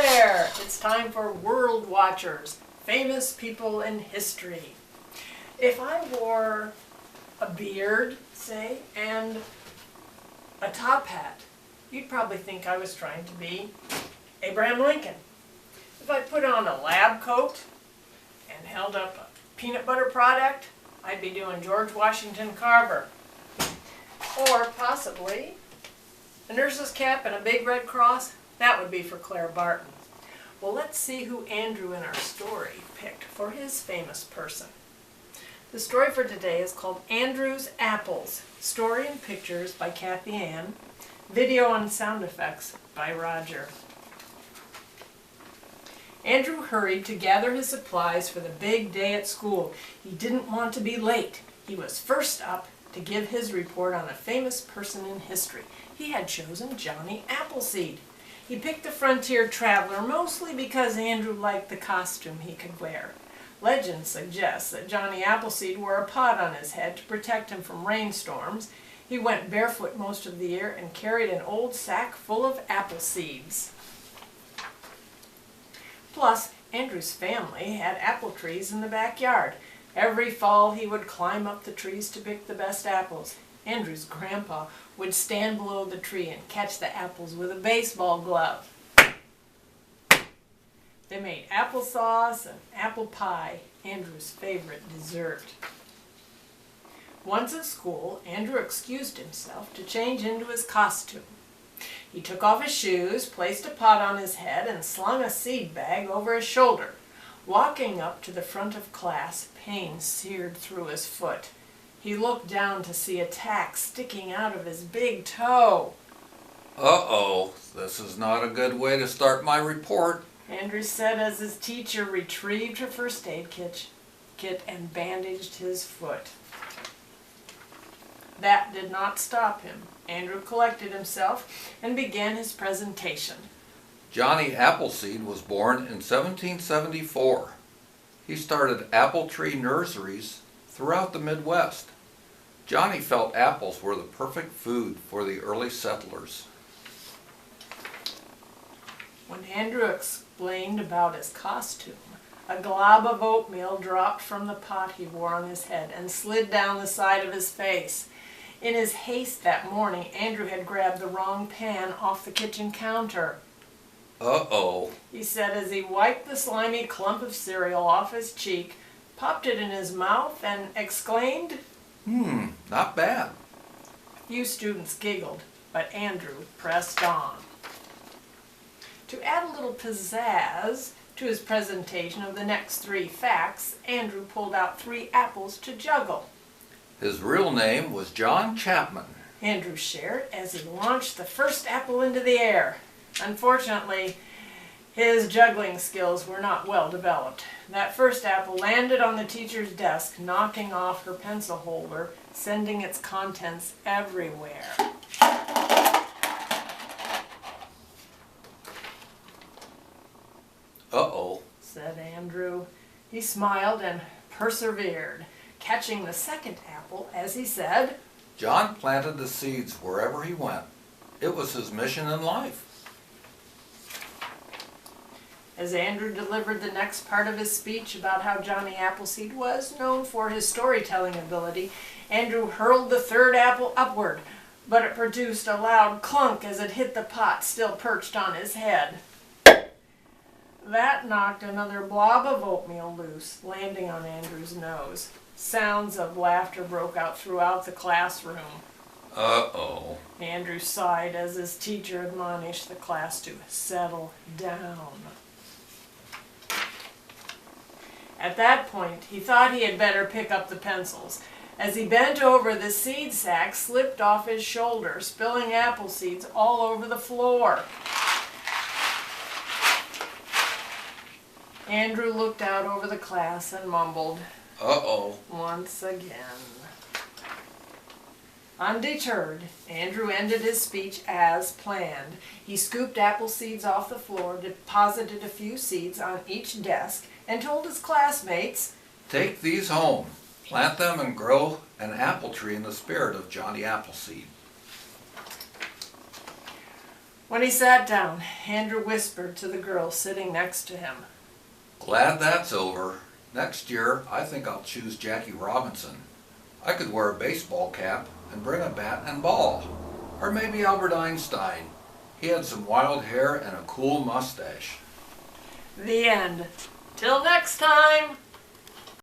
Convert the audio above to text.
there! It's time for World Watchers, famous people in history. If I wore a beard, say, and a top hat, you'd probably think I was trying to be Abraham Lincoln. If I put on a lab coat and held up a peanut butter product, I'd be doing George Washington Carver. Or possibly a nurse's cap and a big red cross, that would be for Clara Barton. Well, let's see who Andrew in our story picked for his famous person. The story for today is called Andrew's Apples, story and pictures by Cathy Ann, video and sound effects by Roger. Andrew hurried to gather his supplies for the big day at school. He didn't want to be late. He was first up to give his report on a famous person in history. He had chosen Johnny Appleseed. He picked the frontier traveler mostly because Andrew liked the costume he could wear. Legend suggests that Johnny Appleseed wore a pot on his head to protect him from rainstorms. He went barefoot most of the year and carried an old sack full of apple seeds. Plus, Andrew's family had apple trees in the backyard. Every fall he would climb up the trees to pick the best apples. Andrew's grandpa would stand below the tree and catch the apples with a baseball glove. They made applesauce and apple pie, Andrew's favorite dessert. Once at school, Andrew excused himself to change into his costume. He took off his shoes, placed a pot on his head, and slung a seed bag over his shoulder. Walking up to the front of class, pain seared through his foot. He looked down to see a tack sticking out of his big toe. Uh-oh, this is not a good way to start my report, Andrew said as his teacher retrieved her first aid kit and bandaged his foot. That did not stop him. Andrew collected himself and began his presentation. Johnny Appleseed was born in 1774. He started apple tree nurseries throughout the Midwest. Johnny felt apples were the perfect food for the early settlers. When Andrew explained about his costume, a glob of oatmeal dropped from the pot he wore on his head and slid down the side of his face. In his haste that morning, Andrew had grabbed the wrong pan off the kitchen counter. Uh-oh, He said as he wiped the slimy clump of cereal off his cheek, popped it in his mouth, and exclaimed, not bad. A few students giggled, but Andrew pressed on. To add a little pizzazz to his presentation of the next 3 facts, Andrew pulled out 3 apples to juggle. His real name was John Chapman. Andrew shared as he launched the first apple into the air. Unfortunately, his juggling skills were not well developed. That first apple landed on the teacher's desk, knocking off her pencil holder, sending its contents everywhere. Uh-oh, said Andrew. He smiled and persevered, catching the second apple as he said, John planted the seeds wherever he went. It was his mission in life. As Andrew delivered the next part of his speech about how Johnny Appleseed was known for his storytelling ability, Andrew hurled the third apple upward, but it produced a loud clunk as it hit the pot still perched on his head. That knocked another blob of oatmeal loose, landing on Andrew's nose. Sounds of laughter broke out throughout the classroom. Uh-oh. Andrew sighed as his teacher admonished the class to settle down. At that point, he thought he had better pick up the pencils. As he bent over, the seed sack slipped off his shoulder, spilling apple seeds all over the floor. Andrew looked out over the class and mumbled, Uh-oh. once again. Undeterred, Andrew ended his speech as planned. He scooped apple seeds off the floor, deposited a few seeds on each desk, and told his classmates, Take these home, plant them and grow an apple tree in the spirit of Johnny Appleseed. When he sat down, Andrew whispered to the girl sitting next to him. Glad that's over. Next year, I think I'll choose Jackie Robinson. I could wear a baseball cap and bring a bat and ball. Or maybe Albert Einstein. He had some wild hair and a cool mustache. The end. Till next time.